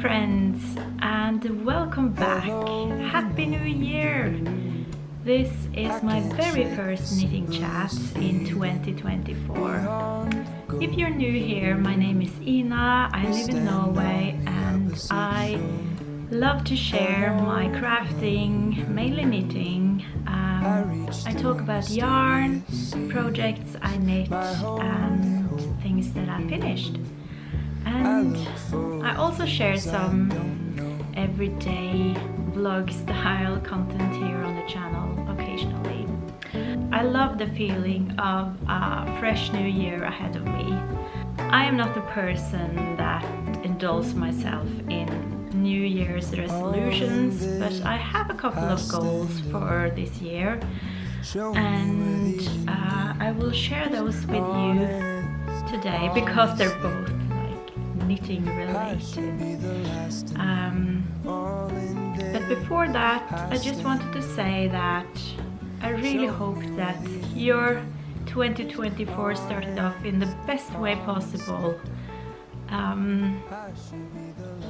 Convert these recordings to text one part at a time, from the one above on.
friends, and welcome back. Happy New Year! This is my very first knitting chat in 2024. If you're new here, my name is Ina, I live in Norway and I love to share my crafting, mainly knitting. I talk about yarn, projects I knit and things that I finished. And I also share some everyday vlog style content here on the channel occasionally. I love the feeling of a fresh new year ahead of me. I am not the person that indulges myself in New Year's resolutions, but I have a couple of goals for this year, and I will share those with you today because they're both knitting related. But before that, I just wanted to say that I really hope that your 2024 started off in the best way possible.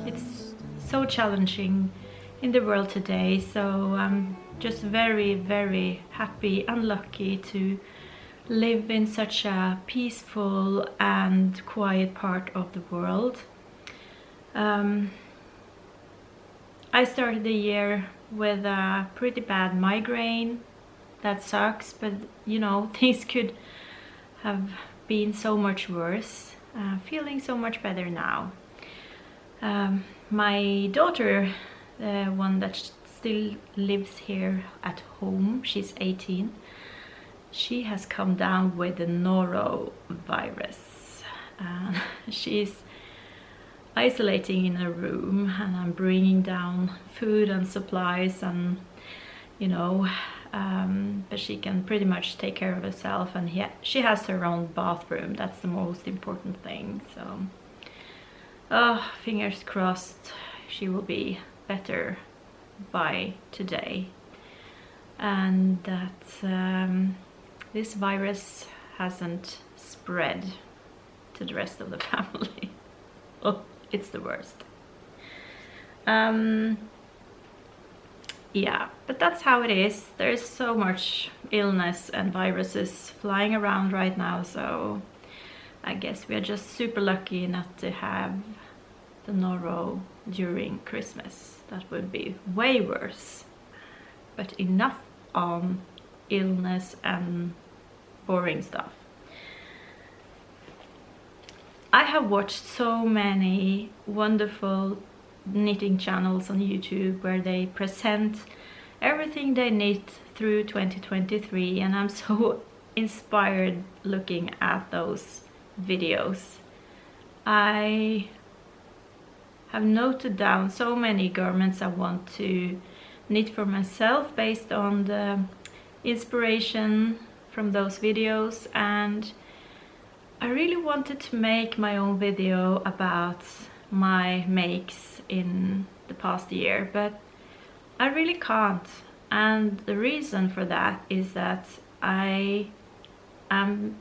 It's so challenging in the world today, so I'm just very, very happy and lucky to live in such a peaceful and quiet part of the world. I started the year with a pretty bad migraine. That sucks, but you know, things could have been so much worse. Feeling so much better now. My daughter, the one that still lives here at home, she's 18. She has come down with the norovirus. She's isolating in a room, and I'm bringing down food and supplies, and you know, but she can pretty much take care of herself, and she has her own bathroom. That's the most important thing. So, fingers crossed, she will be better by today, and that this virus hasn't spread to the rest of the family. Oh, it's the worst. Yeah, but that's how it is. There's so much illness and viruses flying around right now, so I guess we are just super lucky not to have the noro during Christmas. That would be way worse. But enough on illness and boring stuff. I have watched so many wonderful knitting channels on YouTube where they present everything they knit through 2023, and I'm so inspired looking at those videos. I have noted down so many garments I want to knit for myself based on the inspiration from those videos, and I really wanted to make my own video about my makes in the past year, but I really can't, and the reason for that is that I am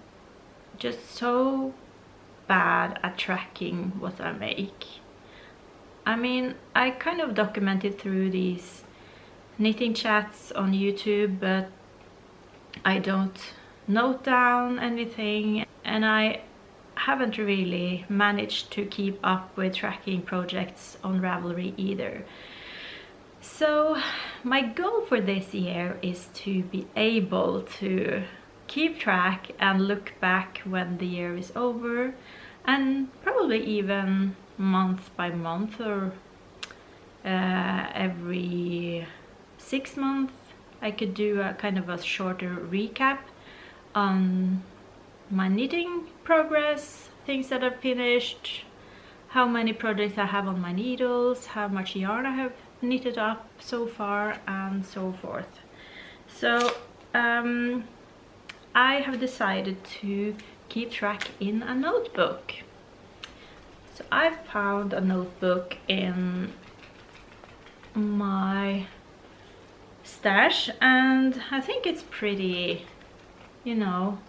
just so bad at tracking what I make. I mean, I kind of documented through these knitting chats on YouTube, but I don't note down anything, and I haven't really managed to keep up with tracking projects on Ravelry either. So my goal for this year is to be able to keep track and look back when the year is over, and probably even month by month, or every 6 months I could do a kind of a shorter recap on my knitting progress, things that I've finished, how many projects I have on my needles, how much yarn I have knitted up so far, and so forth. So I have decided to keep track in a notebook. So I found a notebook in my stash, and I think it's pretty, you know,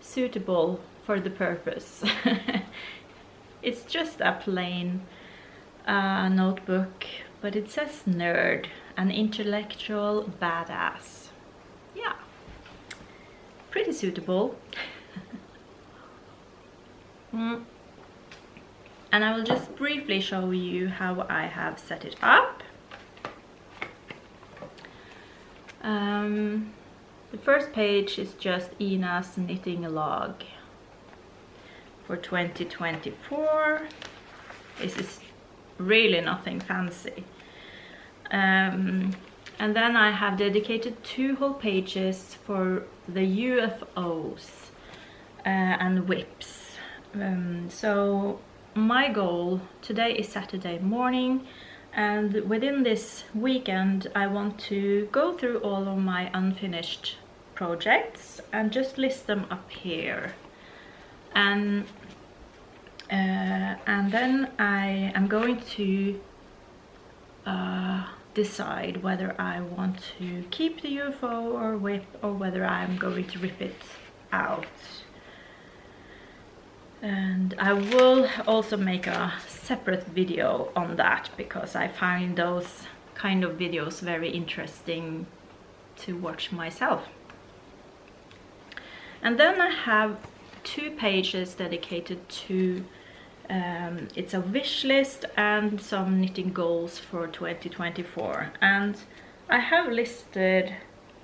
suitable for the purpose. It's just a plain notebook, but it says nerd, an intellectual badass. Yeah, pretty suitable. And I will just briefly show you how I have set it up. The first page is just Ina's knitting log for 2024. This is really nothing fancy. And then I have dedicated 2 whole pages for the UFOs and whips. So my goal today is Saturday morning, and within this weekend I want to go through all of my unfinished projects and just list them up here. And then I am going to decide whether I want to keep the UFO or whip, or whether I'm going to rip it out. And I will also make a separate video on that, because I find those kind of videos very interesting to watch myself. And then I have 2 pages dedicated to it's a wish list and some knitting goals for 2024, and I have listed,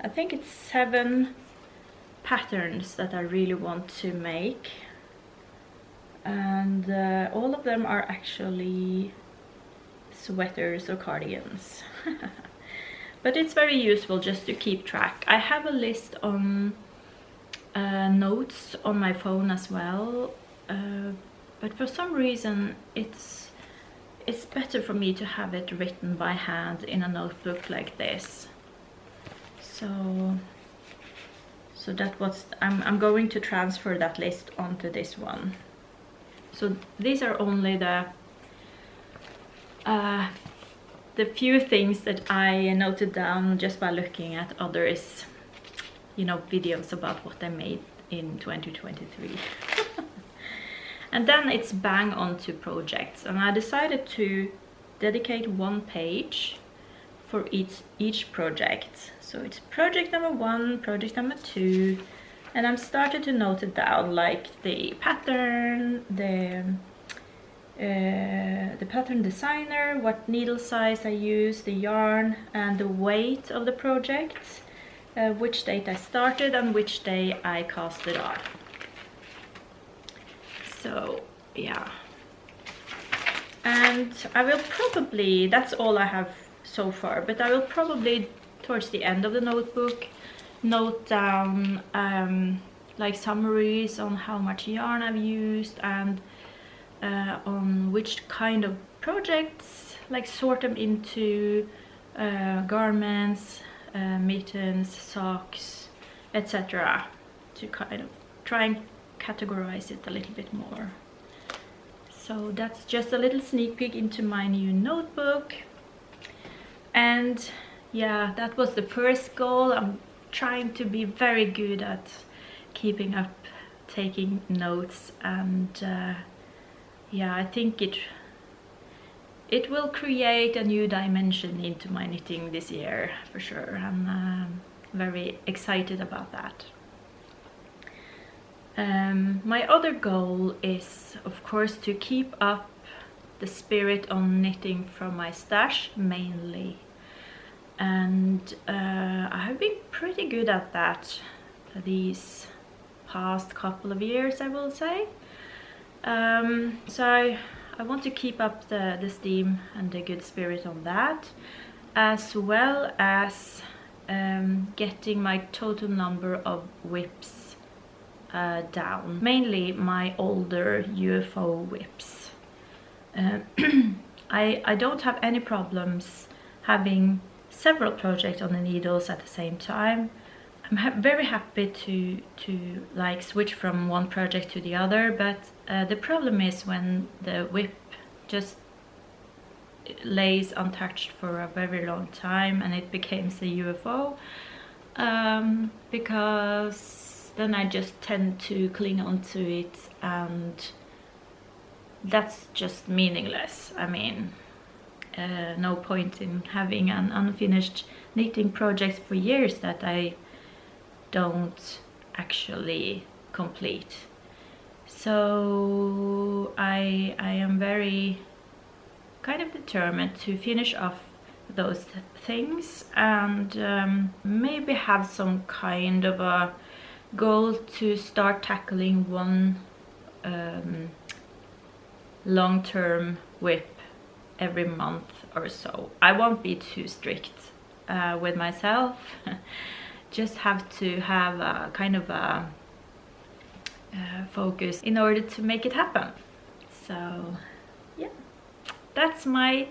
I think it's 7 patterns that I really want to make, and all of them are actually sweaters or cardigans. But it's very useful just to keep track. I have a list on notes on my phone as well, but for some reason it's better for me to have it written by hand in a notebook like this. So that was, I'm going to transfer that list onto this one. So these are only the few things that I noted down just by looking at others, you know, videos about what I made in 2023. And then it's bang on to projects, and I decided to dedicate 1 page for each project. So it's project number 1, project number 2, and I'm starting to note it down, like the pattern, the pattern designer, what needle size I use, the yarn, and the weight of the project, which date I started and which day I cast it off. So yeah, and I will probably, that's all I have so far, but I will probably towards the end of the notebook note down like summaries on how much yarn I've used, and on which kind of projects, like sort them into garments, mittens, socks, etc., to kind of try and categorize it a little bit more. So that's just a little sneak peek into my new notebook. And yeah, that was the first goal. I'm trying to be very good at keeping up, taking notes, and yeah, I think it will create a new dimension into my knitting this year for sure. I'm very excited about that. My other goal is, of course, to keep up the spirit on knitting from my stash mainly, and I have been pretty good at that these past couple of years, I will say. So I want to keep up the steam and the good spirit on that, as well as getting my total number of whips down, mainly my older UFO whips. I don't have any problems having several projects on the needles at the same time. I'm very happy to like switch from one project to the other, but the problem is when the whip just lays untouched for a very long time and it becomes a UFO, because then I just tend to cling onto it, and that's just meaningless. I mean, no point in having an unfinished knitting project for years that I don't actually complete. So I am very kind of determined to finish off those things and maybe have some kind of a goal to start tackling one long-term whip every month or so. I won't be too strict with myself. Just have to have a kind of a focus in order to make it happen. So yeah, that's my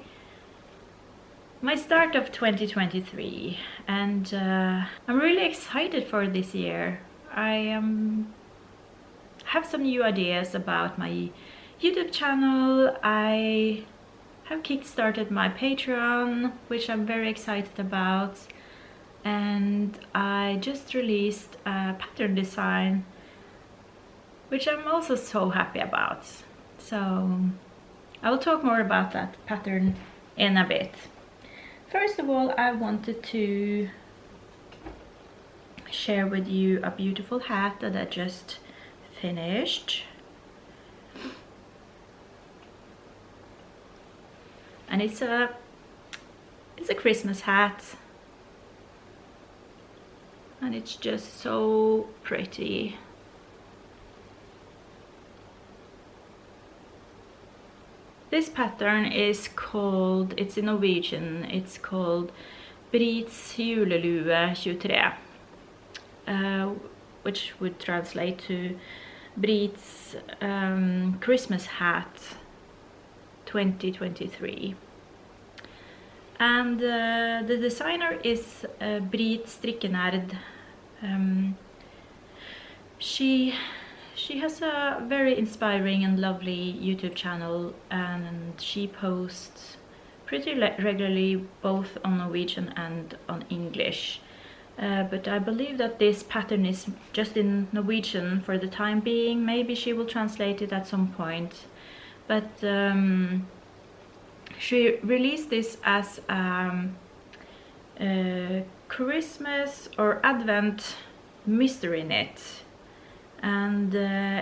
start of 2023, and I'm really excited for this year. I have some new ideas about my YouTube channel. I have kickstarted my Patreon, which I'm very excited about, and I just released a pattern design, which I'm also so happy about. So I will talk more about that pattern in a bit. First of all, I wanted to share with you a beautiful hat that I just finished. And it's a Christmas hat. And it's just so pretty. This pattern is called, it's in Norwegian, it's called Brits julelue 23, which would translate to Brit's Christmas hat 2023. And the designer is Brit Strikkenerd. She has a very inspiring and lovely YouTube channel, and she posts pretty regularly both on Norwegian and on English. But I believe that this pattern is just in Norwegian for the time being. Maybe she will translate it at some point. But she released this as a Christmas or Advent mystery knit. And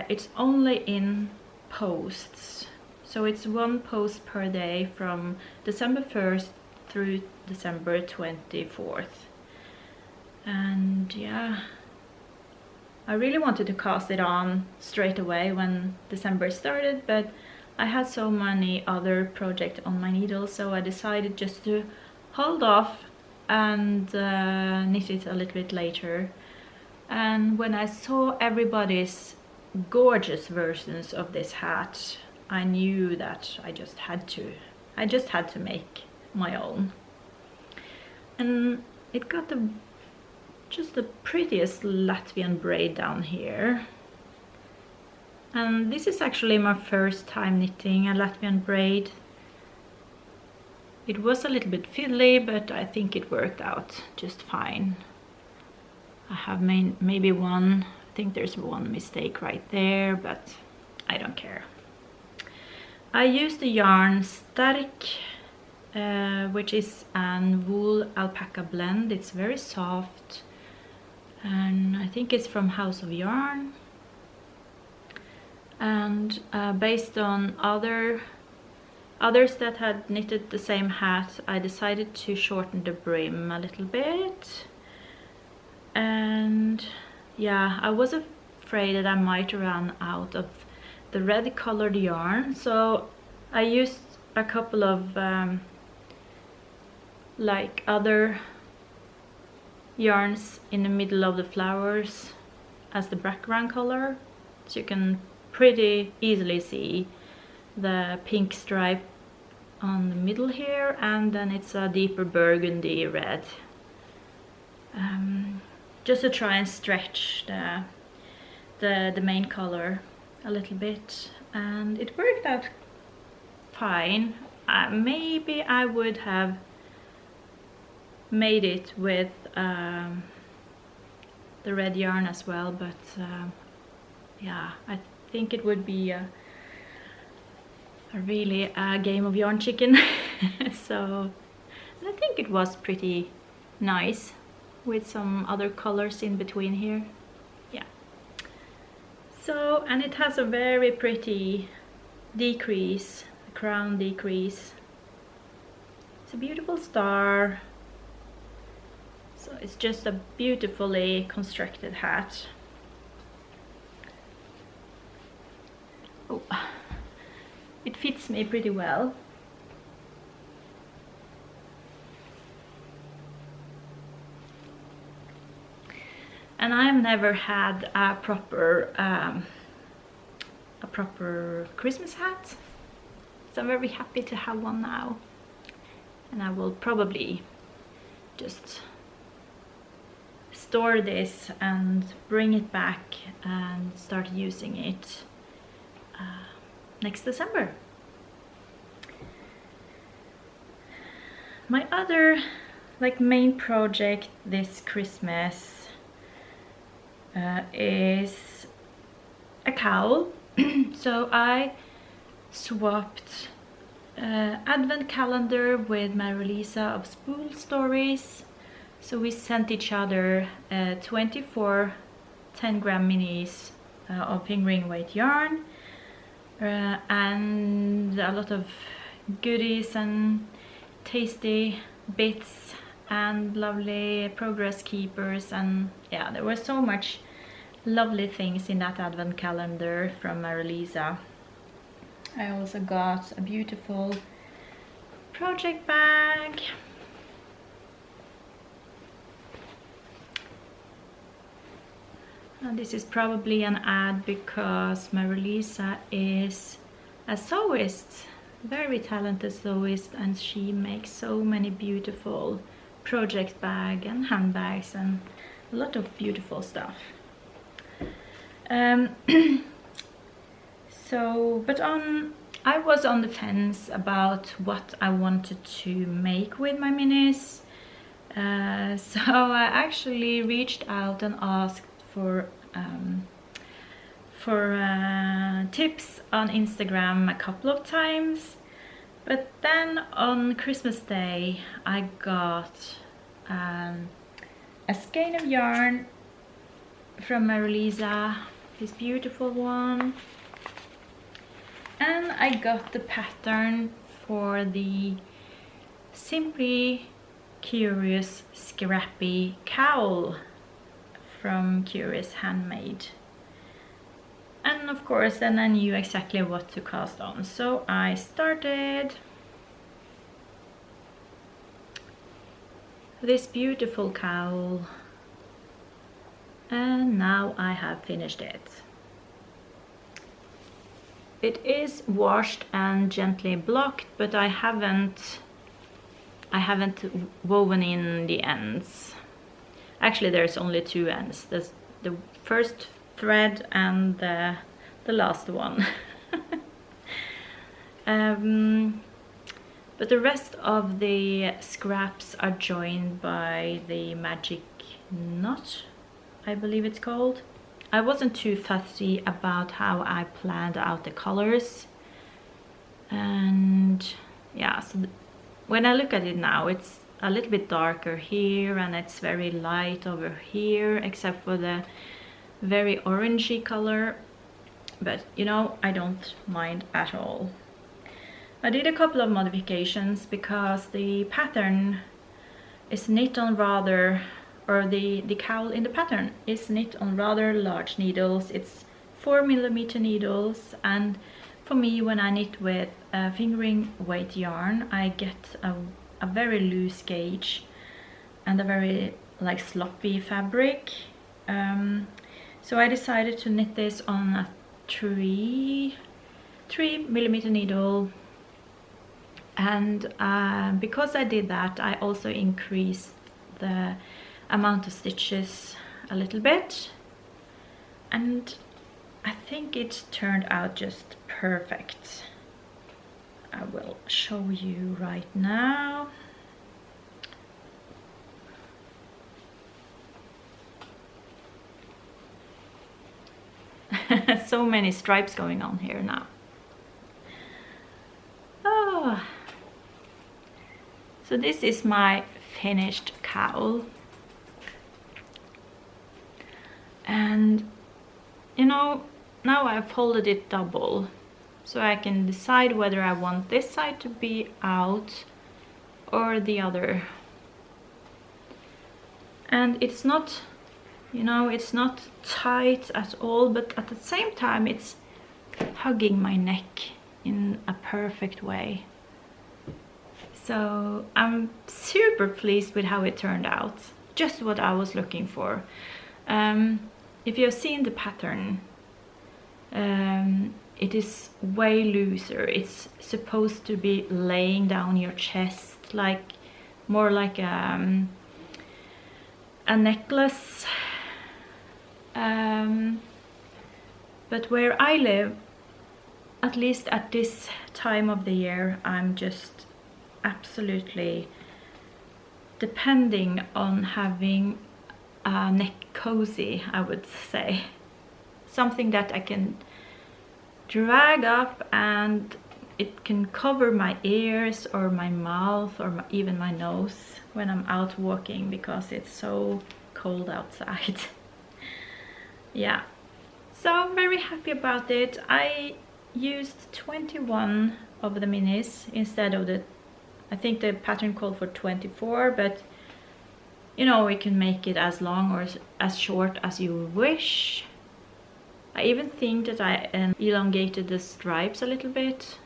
it's only in posts, so it's one post per day from December 1st through December 24th. And yeah, I really wanted to cast it on straight away when December started, but I had so many other projects on my needle, so I decided just to hold off and knit it a little bit later. And when I saw everybody's gorgeous versions of this hat, I knew that I just had to make my own. And it got just the prettiest Latvian braid down here. And this is actually my first time knitting a Latvian braid. It was a little bit fiddly, but I think it worked out just fine. I have maybe I think there's one mistake right there, but I don't care. I used the yarn Stark, which is an wool alpaca blend. It's very soft, and I think it's from House of Yarn. And based on others that had knitted the same hat, I decided to shorten the brim a little bit. And yeah, I was afraid that I might run out of the red colored yarn, so I used a couple of like other yarns in the middle of the flowers as the background color, so you can pretty easily see the pink stripe on the middle here, and then it's a deeper burgundy red. Just to try and stretch the main color a little bit, and it worked out fine. Maybe I would have made it with the red yarn as well, but yeah, I think it would be really a game of yarn chicken. So I think it was pretty nice with some other colors in between here. Yeah. So, and it has a very pretty decrease, crown decrease. It's a beautiful star. So it's just a beautifully constructed hat. Oh, it fits me pretty well. And I've never had a proper Christmas hat, so I'm very happy to have one now. And I will probably just store this and bring it back and start using it next December. My other main project this Christmas is a cowl. So I swapped advent calendar with Marilisa of Spool Stories. So we sent each other 24 10-gram minis of fingering weight yarn and a lot of goodies and tasty bits and lovely progress keepers, and yeah, there was so much lovely things in that advent calendar from Marilisa. I also got a beautiful project bag. And this is probably an ad because Marilisa is a sewist, very talented sewist, and she makes so many beautiful project bag and handbags and a lot of beautiful stuff. I was on the fence about what I wanted to make with my minis. So I actually reached out and asked for tips on Instagram a couple of times, but then on Christmas Day I got a skein of yarn from Marilisa, this beautiful one, and I got the pattern for the Simply Curious Scrappy cowl from Curious Handmade. And of course then I knew exactly what to cast on, so I started this beautiful cowl, and now I have finished it. It is washed and gently blocked, but I haven't woven in the ends. Actually, there's only two ends. There's the first thread and the last one. But the rest of the scraps are joined by the magic knot, I believe it's called. I wasn't too fussy about how I planned out the colors. And yeah, so when I look at it now, it's a little bit darker here and it's very light over here, except for the very orangey color. But you know, I don't mind at all. I did a couple of modifications because the pattern is knit on rather, or the cowl in the pattern is knit on rather large needles. It's 4mm needles, and for me, when I knit with fingering weight yarn, I get a very loose gauge and a very sloppy fabric. So I decided to knit this on a 3mm needle, and because I did that, I also increased the amount of stitches a little bit, and I think it turned out just perfect. I will show you right now. So many stripes going on here now. So this is my finished cowl. And you know, now I've folded it double, so I can decide whether I want this side to be out or the other. And it's not, you know, it's not tight at all, but at the same time it's hugging my neck in a perfect way. So I'm super pleased with how it turned out. Just what I was looking for. If you've seen the pattern, it is way looser. It's supposed to be laying down your chest, like more like a necklace. But where I live, at least at this time of the year, I'm just absolutely depending on having a neck cozy, I would say. Something that I can drag up and it can cover my ears or my mouth or even my nose when I'm out walking, because it's so cold outside. Yeah, so I'm very happy about it. I used 21 of the minis instead of the, I think the pattern called for 24, but you know, we can make it as long or as short as you wish. I even think that I elongated the stripes a little bit.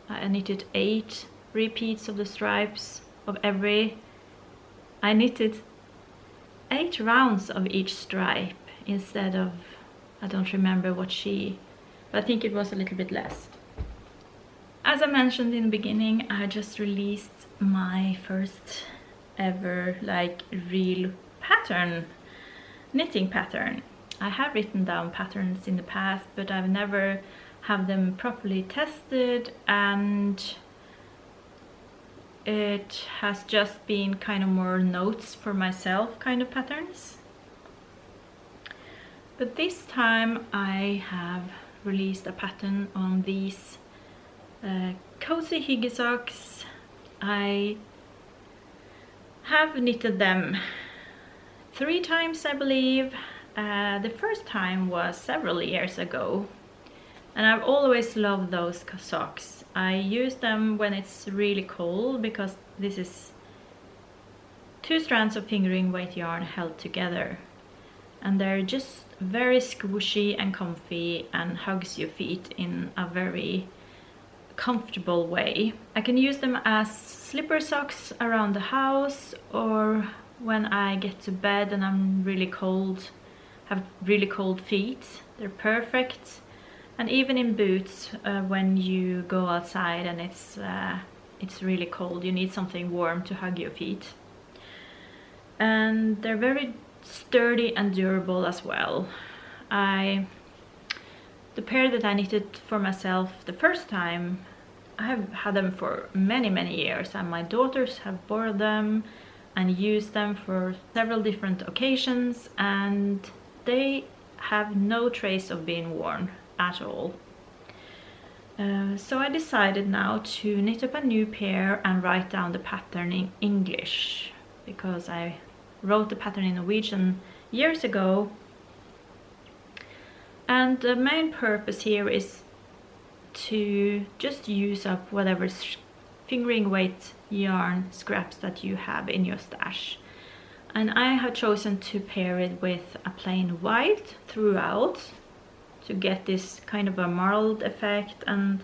I knitted 8 repeats of the stripes of every. I knitted 8 rounds of each stripe instead of, I don't remember what but I think it was a little bit less. As I mentioned in the beginning, I just released my first ever like real pattern, knitting pattern. I have written down patterns in the past, but I've never have them properly tested, and it has just been kind of more notes for myself kind of patterns. But this time I have released a pattern on these cozy Hygge socks. I have knitted them 3 times, I believe. The first time was several years ago, and I've always loved those socks. I use them when it's really cold, because this is 2 strands of fingering weight yarn held together, and they're just very squishy and comfy and hugs your feet in a very comfortable way. I can use them as slipper socks around the house, or when I get to bed and I'm really cold, have really cold feet. They're perfect. And even in boots, when you go outside and it's really cold, you need something warm to hug your feet. And they're very sturdy and durable as well. The pair that I knitted for myself the first time, I have had them for many years, and my daughters have borrowed them and used them for several different occasions, and they have no trace of being worn at all. So I decided now to knit up a new pair and write down the pattern in English, because I wrote the pattern in Norwegian years ago. And the main purpose here is to just use up whatever fingering weight yarn scraps that you have in your stash. And I have chosen to pair it with a plain white throughout to get this kind of a marled effect, and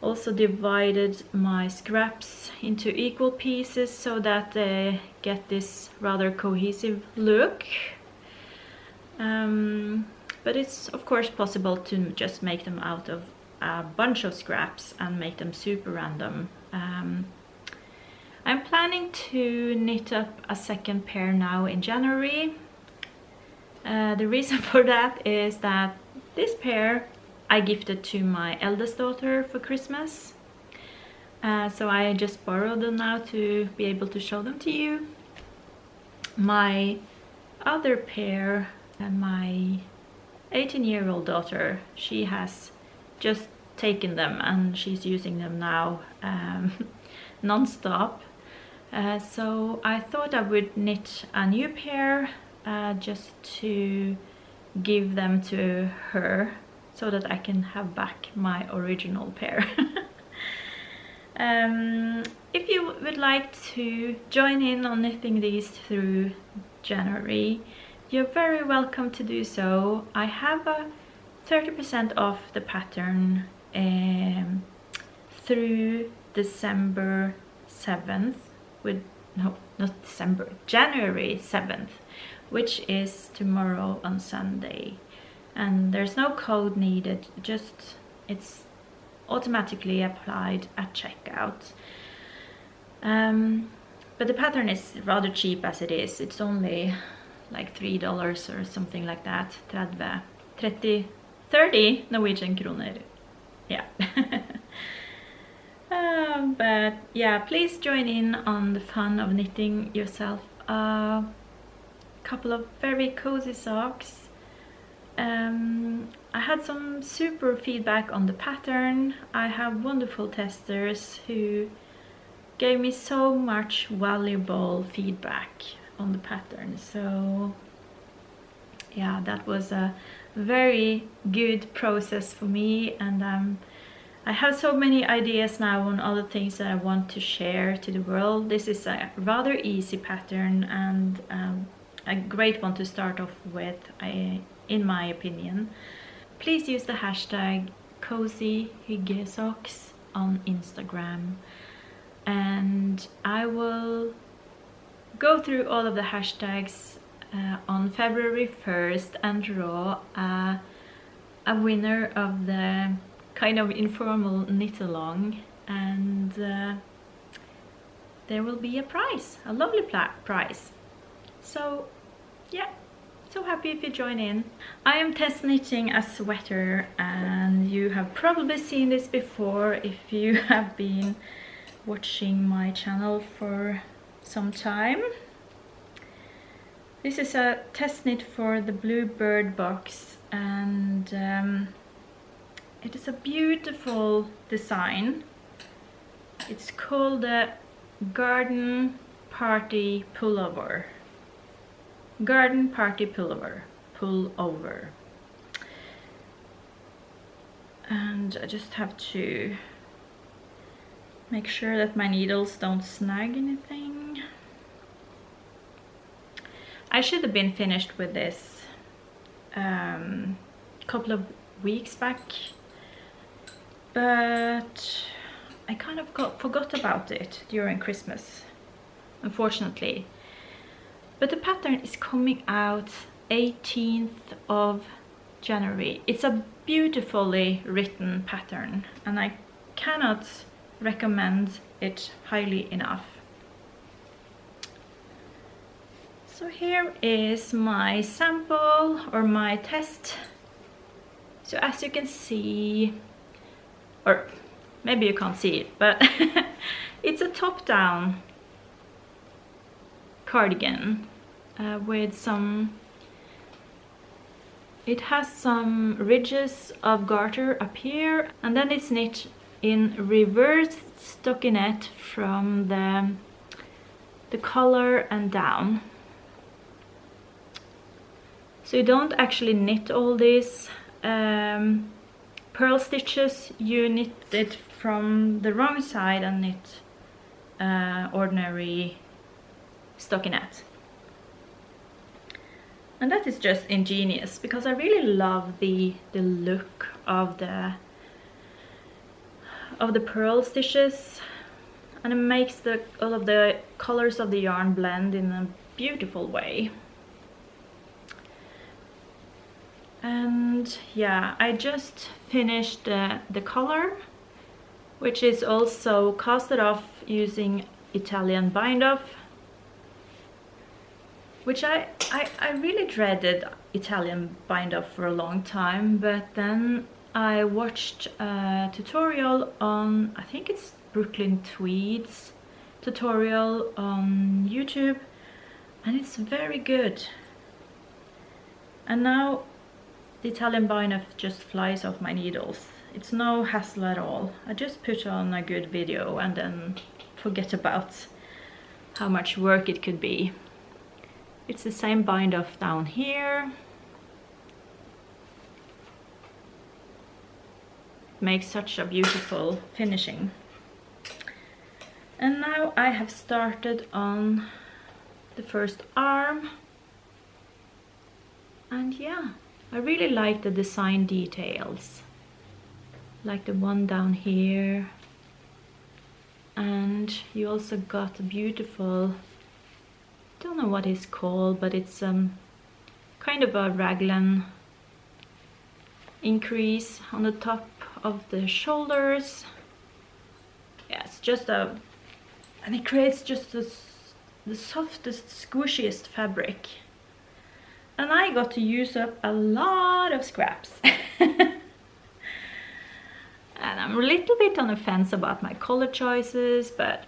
also divided my scraps into equal pieces so that they get this rather cohesive look. But it's of course possible to just make them out of a bunch of scraps and make them super random. I'm planning to knit up a second pair now in January. The reason for that is that this pair I gifted to my eldest daughter for Christmas. So I just borrowed them now to be able to show them to you. My other pair, my 18-year-old daughter, she has just taken them and she's using them now non-stop. So I thought I would knit a new pair just to give them to her so that I can have back my original pair. If you would like to join in on knitting these through January, you're very welcome to do so. I have a 30% off the pattern through December 7th, January 7th, which is tomorrow on Sunday. And there's no code needed, just it's automatically applied at checkout. But the pattern is rather cheap as it is. It's only like $3 or something like that. 30 Norwegian kroner. Yeah. But yeah, please join in on the fun of knitting yourself a couple of very cozy socks. I had some super feedback on the pattern. I have wonderful testers who gave me so much valuable feedback on the pattern. So yeah, that was a very good process for me, and I have so many ideas now on other things that I want to share to the world. This is a rather easy pattern and a great one to start off with, in my opinion. Please use the hashtag cozy Hygge socks on Instagram, and I will go through all of the hashtags on February 1st and draw a winner of the kind of informal knit along, and there will be a prize, a lovely prize. So yeah, so happy if you join in. I am test knitting a sweater, and you have probably seen this before if you have been watching my channel for some time. This is a test knit for the Bluebird box, and it is a beautiful design. It's called the Garden Party Pullover. Garden Party Pullover. And I just have to make sure that my needles don't snag anything. I should have been finished with this a couple of weeks back, but I kind of forgot about it during Christmas, unfortunately. But the pattern is coming out 18th of January. It's a beautifully written pattern, and I cannot recommend it highly enough. So here is my sample, or my test. So as you can see, or maybe you can't see it, but it's a top-down cardigan with some, it has some ridges of garter up here, and then it's knit in reverse stockinette from the collar and down. So you don't actually knit all these purl stitches, you knit it from the wrong side and knit ordinary stockinette. And that is just ingenious, because I really love the look of the purl stitches, and it makes all of the colors of the yarn blend in a beautiful way. And yeah, I just finished the collar, which is also casted off using Italian bind off, which I really dreaded Italian bind off for a long time, but then I watched a tutorial on, I think it's Brooklyn Tweed's tutorial on YouTube, and it's very good. And now the Italian bind off just flies off my needles. It's no hassle at all. I just put on a good video and then forget about how much work it could be. It's the same bind off down here. It makes such a beautiful finishing. And now I have started on the first arm. And yeah, I really like the design details. Like the one down here. And you also got a beautiful, I don't know what it's called, but it's kind of a raglan increase on the top of the shoulders. Yeah, it's just and it creates just the softest, squishiest fabric. And I got to use up a lot of scraps. And I'm a little bit on the fence about my color choices, but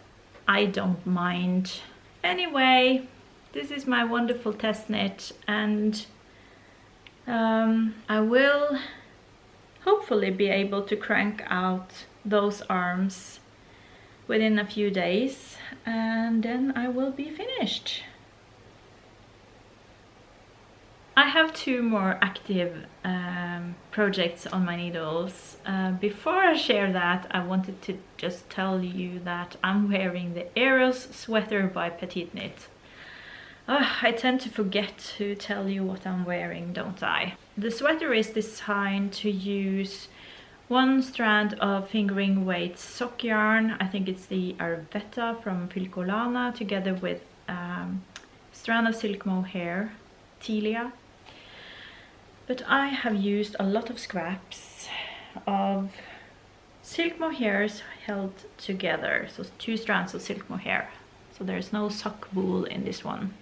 I don't mind. Anyway, this is my wonderful test knit, and I will hopefully be able to crank out those arms within a few days, and then I will be finished. I have 2 more active projects on my needles. Before I share that, I wanted to just tell you that I'm wearing the Eros sweater by Petite Knit. I tend to forget to tell you what I'm wearing, don't I? The sweater is designed to use 1 strand of fingering weight sock yarn. I think it's the Arvetta from Filcolana, together with strand of silk mohair, Tilia. But I have used a lot of scraps of silk mohairs held together, so 2 strands of silk mohair. So there's no sock wool in this one.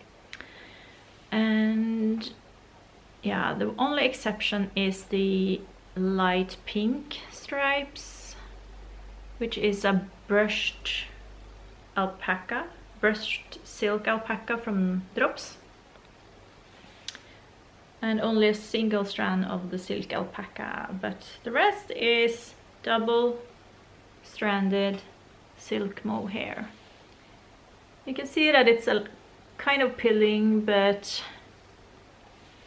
And yeah, the only exception is the light pink stripes, which is a brushed silk alpaca from Drops. And only a single strand of the silk alpaca, but the rest is double stranded silk mohair. You can see that it's a kind of pilling, but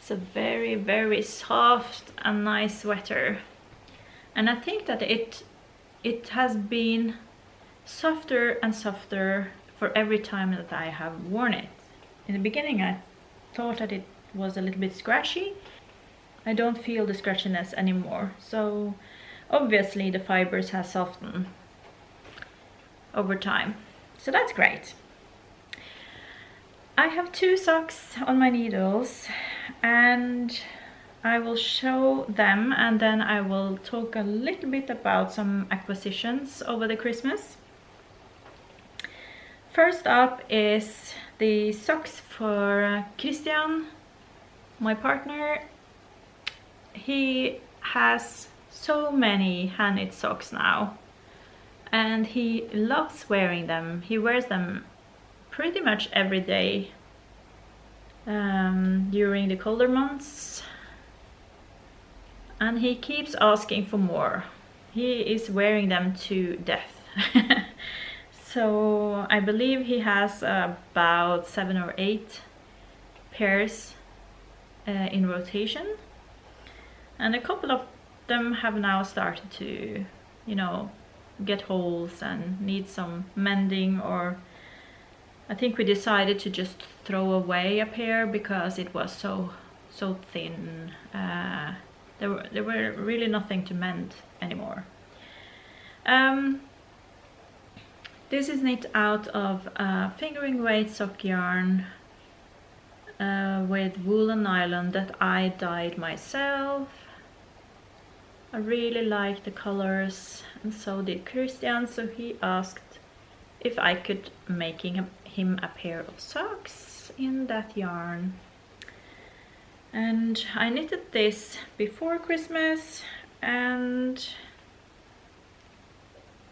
it's a very, very soft and nice sweater. And I think that it has been softer and softer for every time that I have worn it. In the beginning I thought that it was a little bit scratchy. I don't feel the scratchiness anymore, so obviously the fibers have softened over time, so that's great. I have 2 socks on my needles, and I will show them, and then I will talk a little bit about some acquisitions over the Christmas. First up is the socks for Christian, my partner. He has so many hand-knit socks now, and he loves wearing them. He wears them pretty much every day during the colder months, and he keeps asking for more. He is wearing them to death. So I believe he has about 7 or 8 pairs in rotation, and a couple of them have now started to, you know, get holes and need some mending, or I think we decided to just throw away a pair because it was so thin. There were really nothing to mend anymore. This is knit out of fingering weight sock yarn with wool and nylon that I dyed myself. I really like the colors, and so did Christian, so he asked if I could make him a pair of socks in that yarn. And I knitted this before Christmas, and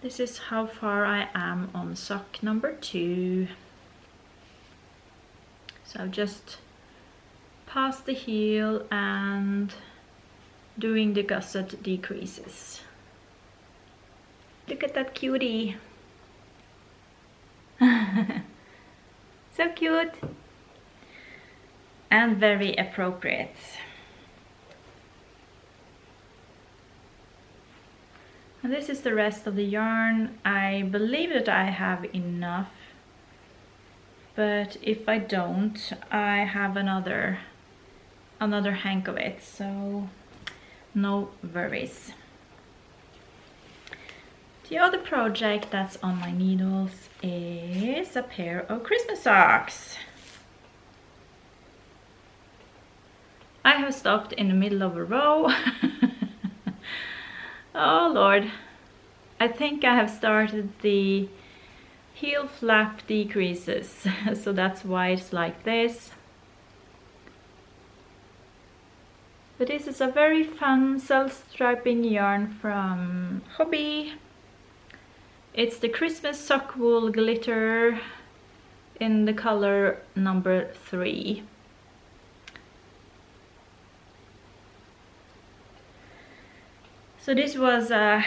this is how far I am on sock number 2. So I've just passed the heel and doing the gusset decreases. Look at that cutie. So cute and very appropriate. And this is the rest of the yarn. I believe that I have enough, but if I don't, I have another hank of it, so no worries. The other project that's on my needles is a pair of Christmas socks. I have stopped in the middle of a row. Oh Lord, I think I have started the heel flap decreases, so that's why it's like this. But this is a very fun self-striping yarn from Hobby. It's the Christmas sock wool glitter in the color number 3. So this was a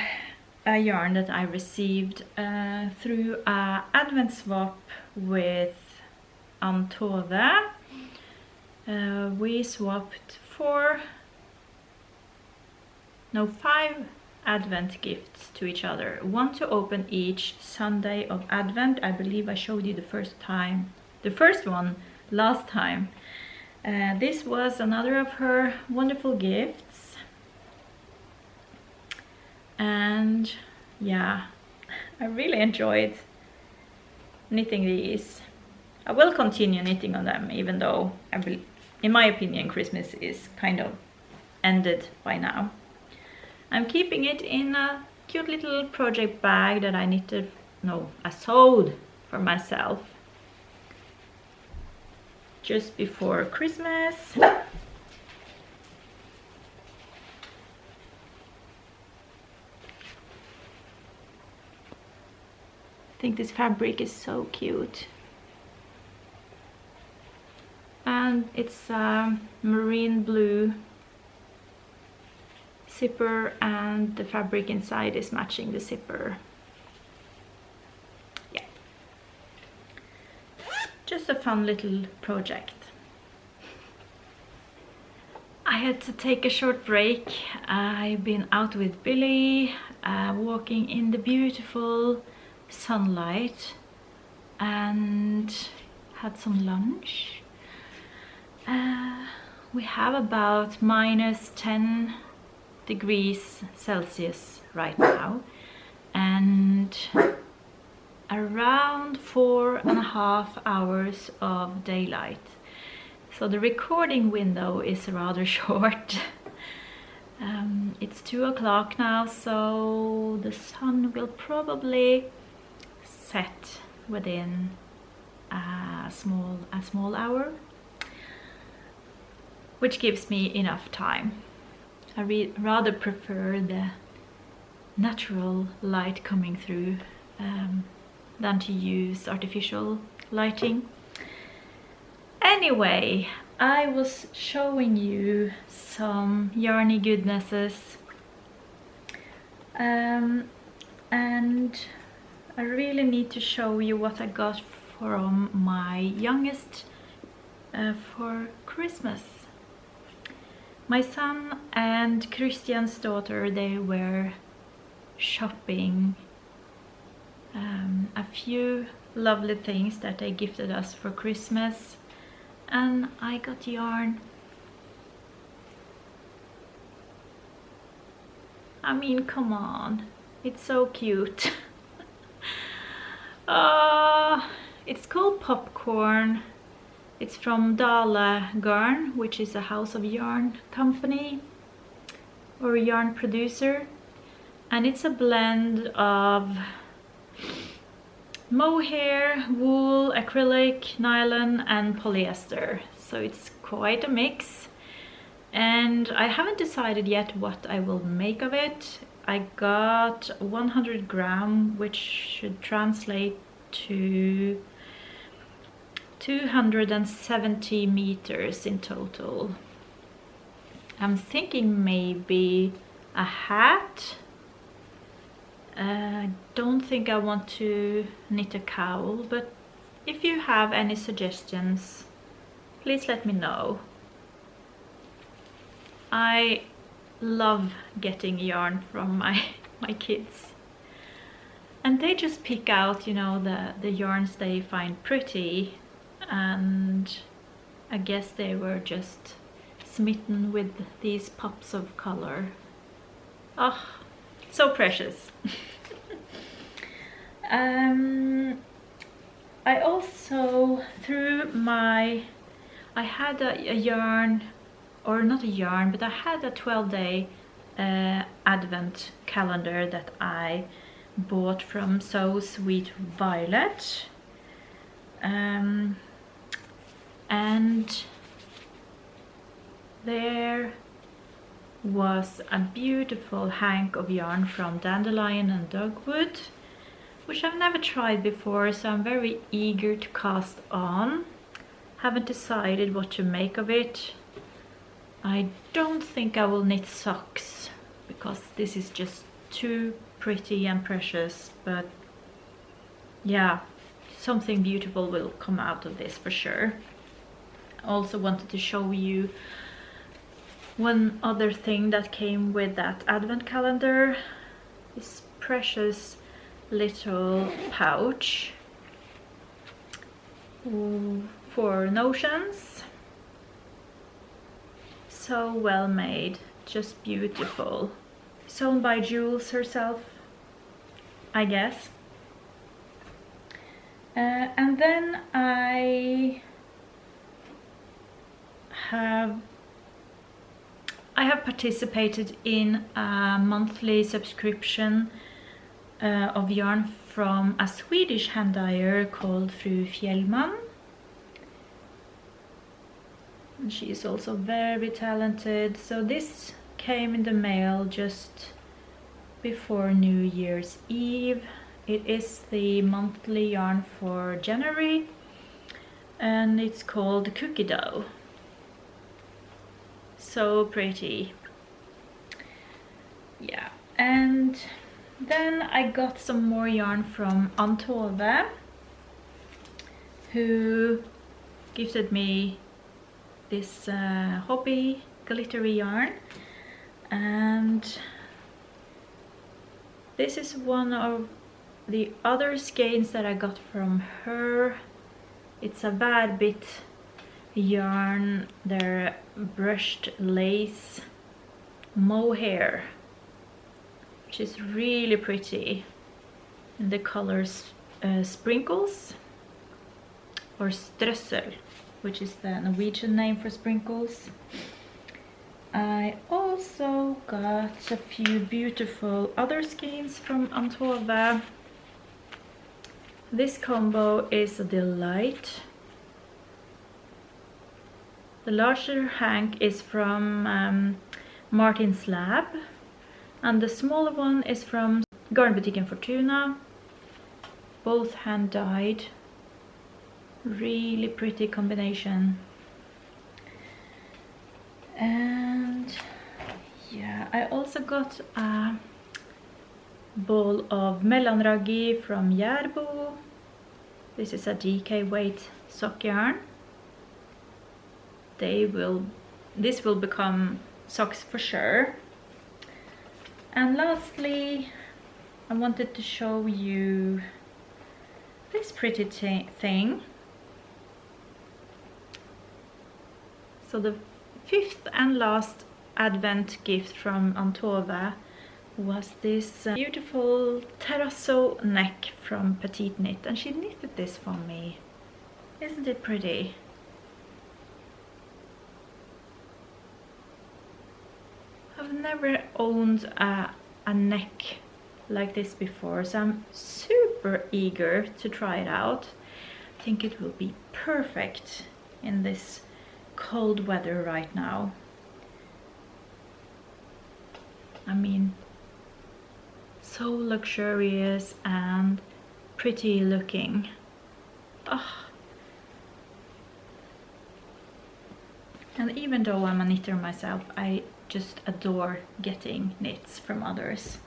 yarn that I received through a advent swap with Antove. We swapped 5 advent gifts to each other. One to open each Sunday of Advent. I believe I showed you the first one last time. This was another of her wonderful gifts. And yeah, I really enjoyed knitting these. I will continue knitting on them, even though in my opinion Christmas is kind of ended by now. I'm keeping it in a cute little project bag that I sewed for myself just before Christmas. I think this fabric is so cute. And it's a marine blue zipper, and the fabric inside is matching the zipper. Yeah. Just a fun little project. I had to take a short break. I've been out with Billy, walking in the beautiful sunlight, and had some lunch. We have about -10 degrees Celsius right now, and around 4.5 hours of daylight. So the recording window is rather short. It's 2 o'clock now, so the sun will probably set within a small hour, which gives me enough time. I rather prefer the natural light coming through than to use artificial lighting. Anyway, I was showing you some yarny goodnesses, and I really need to show you what I got from my youngest for Christmas. My son and Christian's daughter, they were shopping a few lovely things that they gifted us for Christmas, and I got yarn. I mean, come on, it's so cute. It's called Popcorn. It's from Dale Garn, which is a house of yarn company or a yarn producer, and it's a blend of mohair, wool, acrylic, nylon and polyester, so it's quite a mix. And I haven't decided yet what I will make of it. I got 100 gram, which should translate to 270 meters in total. I'm thinking maybe a hat, I don't think I want to knit a cowl, but if you have any suggestions, please let me know. I love getting yarn from my kids. And they just pick out, you know, the yarns they find pretty, and I guess they were just smitten with these pops of color. Oh, so precious. I also, I had a yarn, or not a yarn, but I had a 12-day advent calendar that I bought from So Sweet Violet, and there was a beautiful hank of yarn from Dandelion and Dogwood, which I've never tried before, so I'm very eager to cast on. Haven't decided what to make of it. I don't think I will knit socks because this is just too pretty and precious, but yeah, something beautiful will come out of this for sure. I also wanted to show you one other thing that came with that advent calendar, this precious little pouch for notions. So well made, just beautiful. Sewn by Jules herself, I guess. And then I have participated in a monthly subscription of yarn from a Swedish hand dyer called Fru Fjellman. And she is also very talented. So this came in the mail just before New Year's Eve. It is the monthly yarn for January, and it's called Cookie Dough. So pretty. Yeah, and then I got some more yarn from Antove, who gifted me this hobby glittery yarn, and this is one of the other skeins that I got from her. It's a bad bit yarn, they're brushed lace mohair, which is really pretty, and the colors sprinkles, or strøssel, which is the Norwegian name for sprinkles. I also got a few beautiful other skeins from Antove. This combo is a delight. The larger hank is from Martin's Lab, and the smaller one is from Garnbutikken Fortuna. Both hand dyed. Really pretty combination. And yeah, I also got a ball of mellanraggi from Järbo. This is a DK weight sock yarn. This will become socks for sure. And lastly, I wanted to show you this pretty thing. So the fifth and last advent gift from Antove was this beautiful terrazzo neck from Petite Knit, and she knitted this for me. Isn't it pretty? I've never owned a neck like this before, so I'm super eager to try it out. I think it will be perfect in this cold weather right now. I mean, so luxurious and pretty looking. Oh. And even though I'm a knitter myself, I just adore getting knits from others.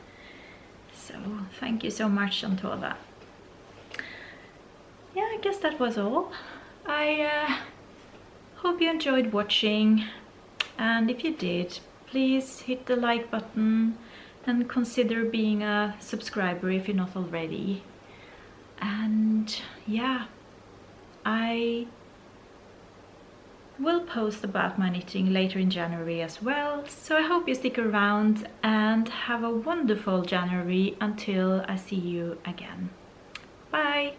So thank you so much, Antola. Yeah, I guess that was all. I hope you enjoyed watching, and if you did, please hit the like button and consider being a subscriber if you're not already. And yeah, I will post about my knitting later in January as well, so I hope you stick around and have a wonderful January until I see you again. Bye!